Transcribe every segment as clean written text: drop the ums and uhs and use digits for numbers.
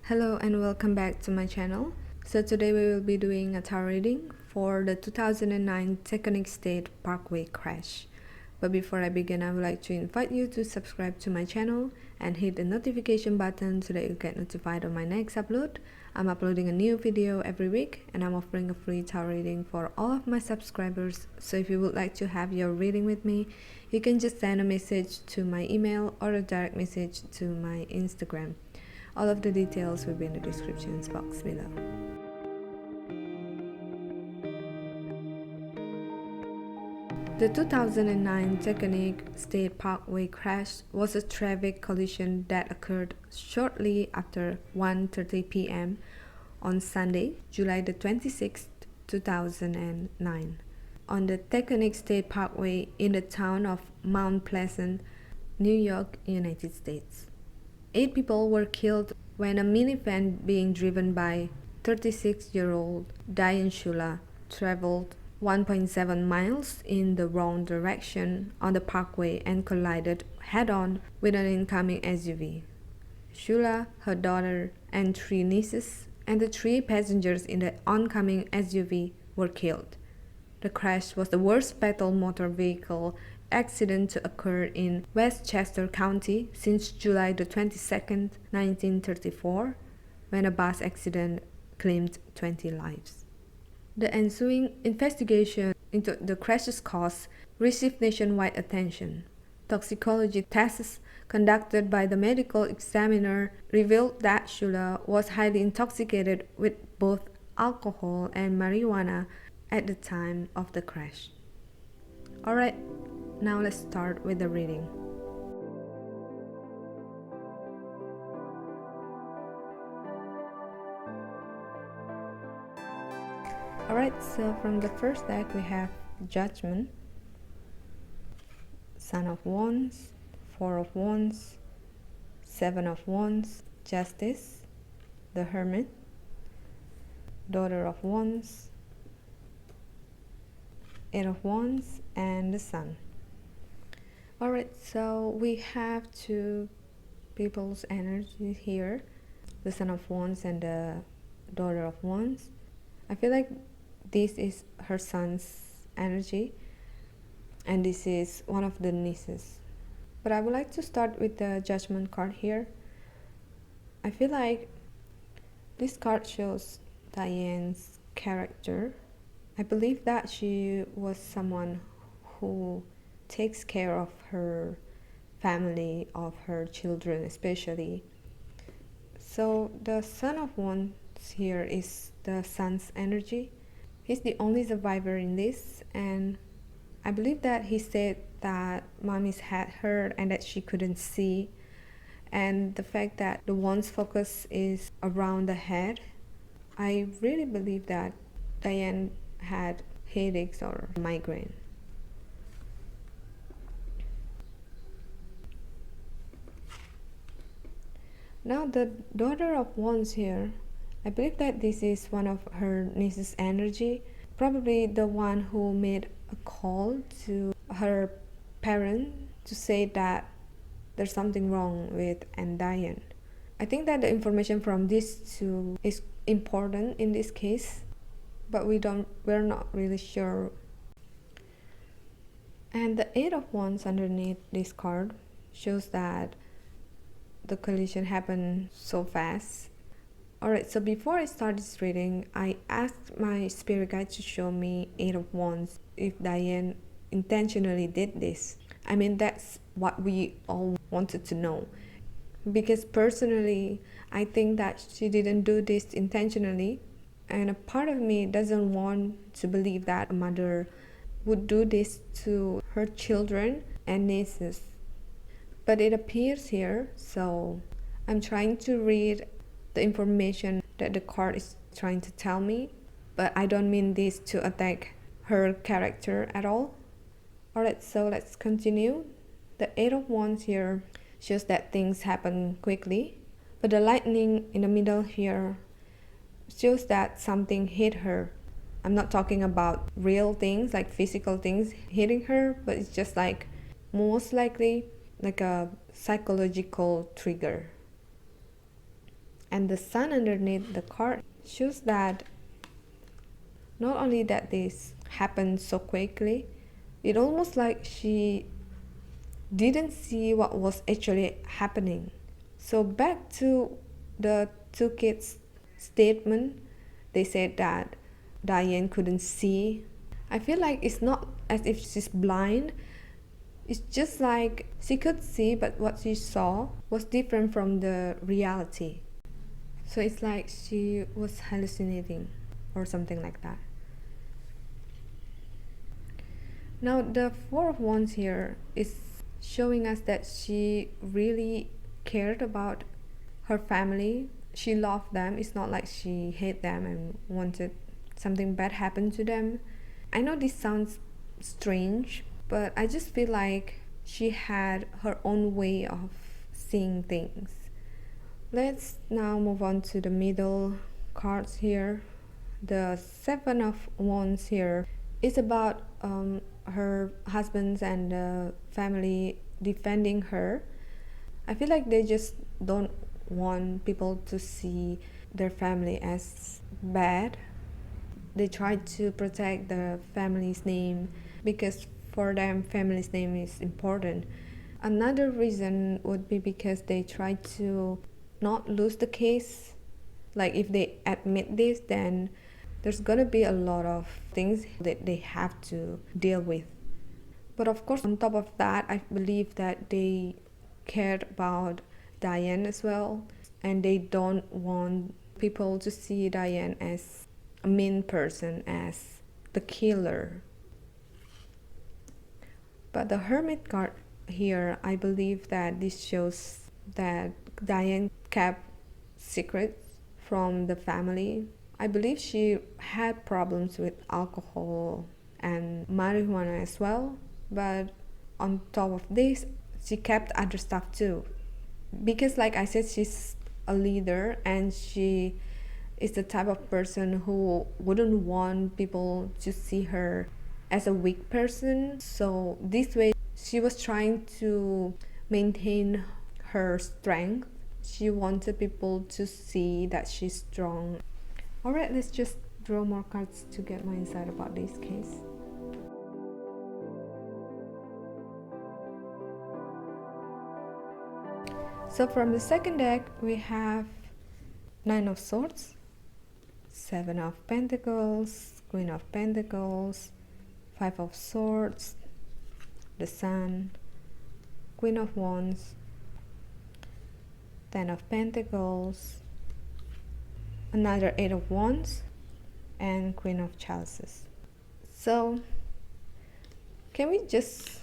Hello and welcome back to my channel. So today we will be doing a tarot reading for the 2009 Taconic State Parkway crash. But before I begin, I would like to invite you to subscribe to my channel and hit the notification button so that you get notified of my next upload. I'm uploading a new video every week and I'm offering a free tarot reading for all of my subscribers. So if you would like to have your reading with me, you can just send a message to my email or a direct message to my Instagram. All of the details will be in the description box below. The 2009 Taconic State Parkway crash was a tragic collision that occurred shortly after 1:30 p.m. on Sunday, July the 26th, 2009, on the Taconic State Parkway in the town of Mount Pleasant, New York, United States. 8 people were killed when a minivan being driven by 36-year-old Diane Schuler traveled 1.7 miles in the wrong direction on the parkway and collided head-on with an incoming SUV. Schuler, her daughter, and 3 nieces, and the 3 passengers in the oncoming SUV were killed. The crash was the worst fatal motor vehicle accident to occur in Westchester County since July the 22nd, 1934, when a bus accident claimed 20 lives. The ensuing investigation into the crash's cause received nationwide attention. Toxicology tests conducted by the medical examiner revealed that Schuler was highly intoxicated with both alcohol and marijuana at the time of the crash. Alright, now let's start with the reading. Alright, so from the first deck we have Judgment, Son of Wands, 4 of Wands, 7 of Wands, Justice, the Hermit, Daughter of Wands, 8 of Wands, and the Sun. Alright, so we have 2 people's energy here, the Son of Wands and the Daughter of Wands. I feel like this is her son's energy and this is one of the nieces. But I would like to start with the Judgment card here. I feel like this card shows Diane's character. I believe that she was someone who takes care of her family, of her children especially. So the Son of Wands here is the son's energy. He's the only survivor in this, and I believe that he said that mommy's had her and that she couldn't see, and the fact that the Wands focus is around the head. I really believe that Diane had headaches or migraine. Now the Daughter of Wands here, I believe that this is one of her niece's energy, probably the one who made a call to her parent to say that there's something wrong with Diane. I think that the information from these 2 is important in this case, but we're not really sure. And the 8 of Wands underneath this card shows that the collision happened so fast. Alright, so before I start this reading, I asked my spirit guide to show me 8 of Wands if Diane intentionally did this. I mean, that's what we all wanted to know. Because personally, I think that she didn't do this intentionally. And a part of me doesn't want to believe that a mother would do this to her children and nieces. But it appears here, so I'm trying to read the information that the card is trying to tell me, but I don't mean this to attack her character at all. Alright, so let's continue. The 8 of Wands here shows that things happen quickly, but the lightning in the middle here shows that something hit her. I'm not talking about real things like physical things hitting her, but it's just like most likely like a psychological trigger. And the sun underneath the card shows that not only that this happened so quickly, it almost like she didn't see what was actually happening. So back to the two kids' statement, they said that Diane couldn't see. I feel like it's not as if she's blind. It's just like she could see, but what she saw was different from the reality. So it's like she was hallucinating or something like that. Now the Four of Wands here is showing us that she really cared about her family. She loved them. It's not like she hated them and wanted something bad happen to them. I know this sounds strange, but I just feel like she had her own way of seeing things. Let's now move on to the middle cards here. The Seven of Wands here is about her husbands and the family defending her. I feel like they just don't want people to see their family as bad. They try to protect the family's name because for them family's name is important. Another reason would be because they try to not lose the case. Like if they admit this, then there's gonna be a lot of things that they have to deal with. But of course, on top of that, I believe that they cared about Diane as well, and they don't want people to see Diane as a mean person, as the killer. But the Hermit card here, I believe that this shows that Diane kept secrets from the family. I believe she had problems with alcohol and marijuana as well, but on top of this, she kept other stuff too. Because like I said, she's a leader and she is the type of person who wouldn't want people to see her as a weak person. So this way, she was trying to maintain her strength. She wanted people to see that she's strong. Alright, let's just draw more cards to get more insight about this case. So from the second deck, we have Nine of Swords, Seven of Pentacles, Queen of Pentacles, Five of Swords, the Sun, Queen of Wands, Ten of Pentacles, another Eight of Wands, and Queen of Chalices. So can we just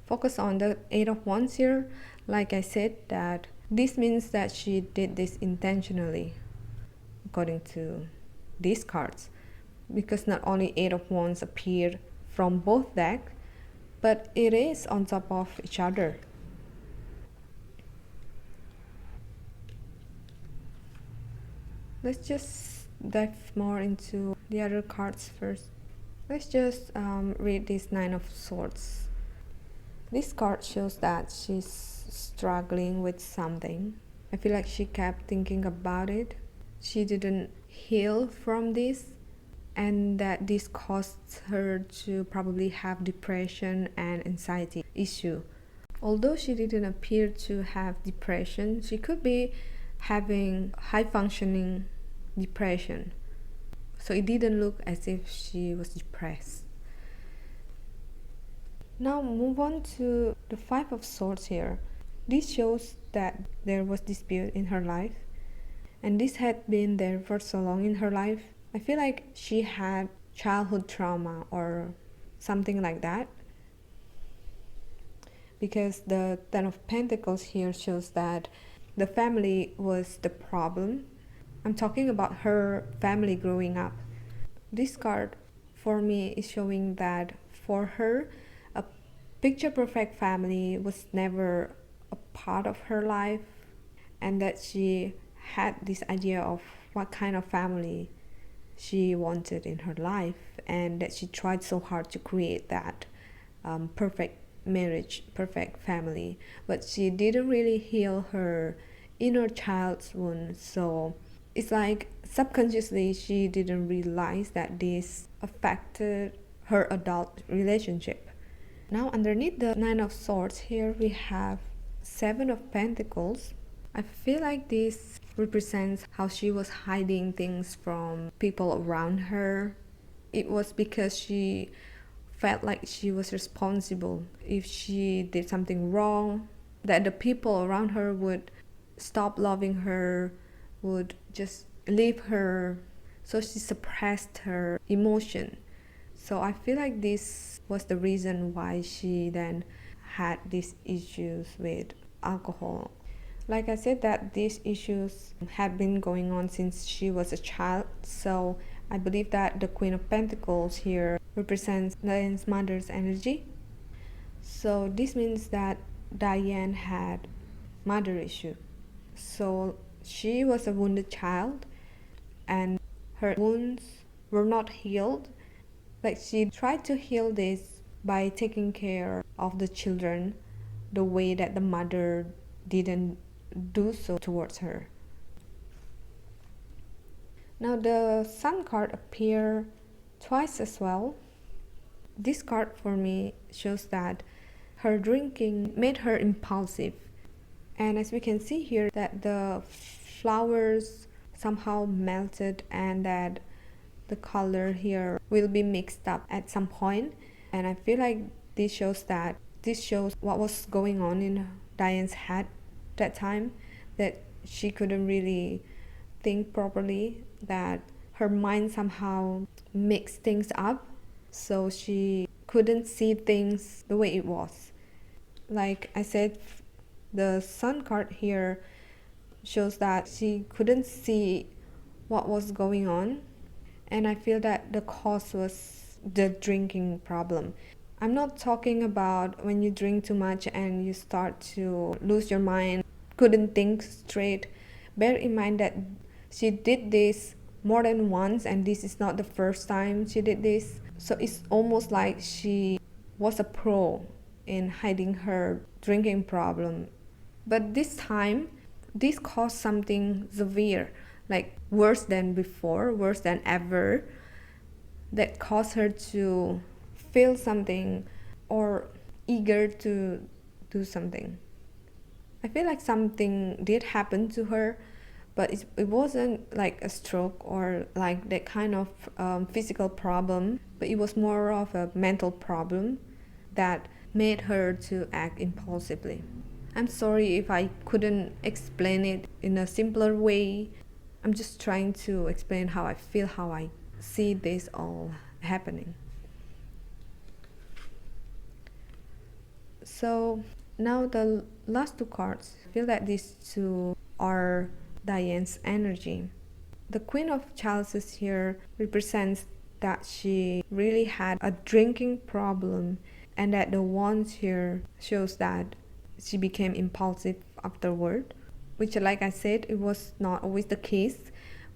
focus on the Eight of Wands here? Like I said, that this means that she did this intentionally, according to these cards, because not only Eight of Wands appeared from both decks, but it is on top of each other. Let's just dive more into the other cards first. Let's just read this Nine of Swords. This card shows that she's struggling with something. I feel like she kept thinking about it. She didn't heal from this, and that this caused her to probably have depression and anxiety issue. Although she didn't appear to have depression, she could be having high functioning depression. So it didn't look as if she was depressed. Now move on to the Five of Swords here. This shows that there was dispute in her life, and this had been there for so long in her life. I feel like she had childhood trauma or something like that, because the Ten of Pentacles here shows that the family was the problem. I'm talking about her family growing up. This card for me is showing that for her, a picture perfect family was never a part of her life, and that she had this idea of what kind of family she wanted in her life, and that she tried so hard to create that perfect marriage, perfect family, but she didn't really heal her inner child's wound. So it's like subconsciously she didn't realize that this affected her adult relationship. Now underneath the Nine of Swords here we have Seven of Pentacles. I feel like this represents how she was hiding things from people around her. It was because she felt like she was responsible if she did something wrong, that the people around her would stop loving her, would just leave her. So she suppressed her emotion. So I feel like this was the reason why she then had these issues with alcohol. Like I said, that these issues had been going on since she was a child. So I believe that the Queen of Pentacles here represents Diane's mother's energy. So this means that Diane had mother issue. So she was a wounded child and her wounds were not healed. Like she tried to heal this by taking care of the children the way that the mother didn't do so towards her. Now the Sun card appeared twice as well. This card for me shows that her drinking made her impulsive. And as we can see here that the flowers somehow melted and that the color here will be mixed up at some point. And I feel like this shows what was going on in Diane's head that time, that she couldn't really think properly, that her mind somehow mixed things up, so she couldn't see things the way it was. Like I said, the Sun card here shows that she couldn't see what was going on, and I feel that the cause was the drinking problem. I'm not talking about when you drink too much and you start to lose your mind, couldn't think straight. Bear in mind that she did this more than once and this is not the first time she did this. So it's almost like she was a pro in hiding her drinking problem. But this time, this caused something severe, like worse than before, worse than ever, that caused her to feel something or eager to do something. I feel like something did happen to her, but it wasn't like a stroke or like that kind of physical problem, but it was more of a mental problem that made her to act impulsively. I'm sorry if I couldn't explain it in a simpler way. I'm just trying to explain how I feel, how I see this all happening. So now the last two cards, I feel that these two are Diane's energy. The Queen of Chalices here represents that she really had a drinking problem, and that the Wands here shows that she became impulsive afterward, which, like I said, it was not always the case,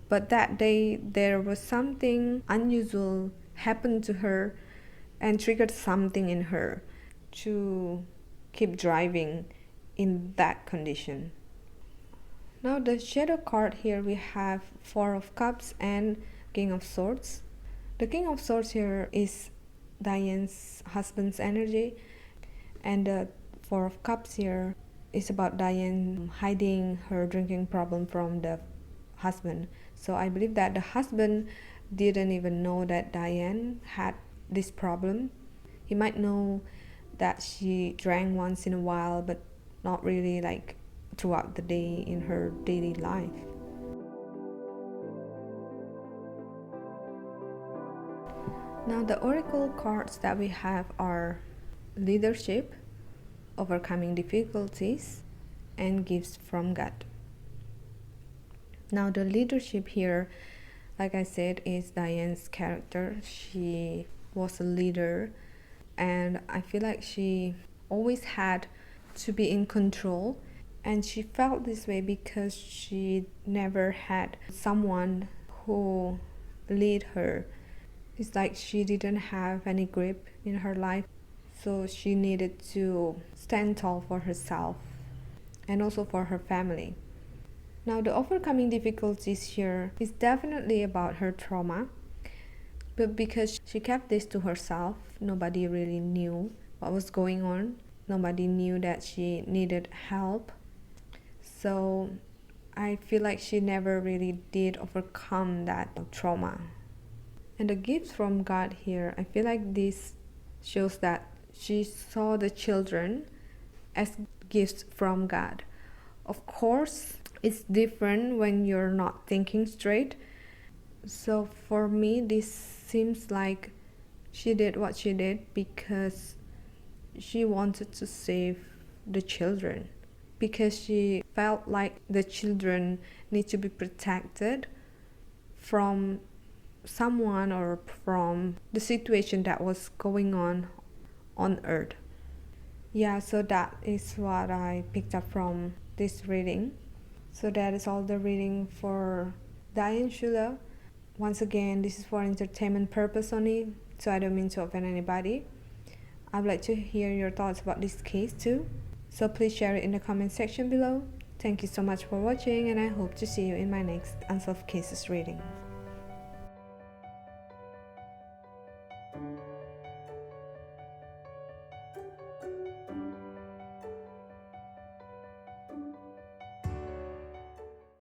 but that day there was something unusual happened to her and triggered something in her to keep driving in that condition. Now the shadow card here we have Four of Cups and King of Swords. The King of Swords here is Diane's husband's energy, and the Four of Cups here is about Diane hiding her drinking problem from the husband. So I believe that the husband didn't even know that Diane had this problem. He might know that she drank once in a while, but not really like throughout the day in her daily life. Now the oracle cards that we have are leadership, overcoming difficulties, and gifts from God. Now the leadership here, like I said, is Diane's character. She was a leader, and I feel like she always had to be in control, and she felt this way because she never had someone who lead her. It's like she didn't have any grip in her life, so she needed to stand tall for herself and also for her family. Now, the overcoming difficulties here is definitely about her trauma, but because she kept this to herself, nobody really knew what was going on. Nobody knew that she needed help. So I feel like she never really did overcome that trauma. And the gifts from God here, I feel like this shows that she saw the children as gifts from God. Of course, it's different when you're not thinking straight. So for me, this seems like she did what she did because she wanted to save the children, because she felt like the children need to be protected from someone or from the situation that was going on earth. Yeah, so that is what I picked up from this reading. So that is all the reading for Diane Schuler. Once again, this is for entertainment purpose only, so I don't mean to offend anybody. I'd like to hear your thoughts about this case too, so please share it in the comment section below. Thank you so much for watching, and I hope to see you in my next Unsolved Cases reading.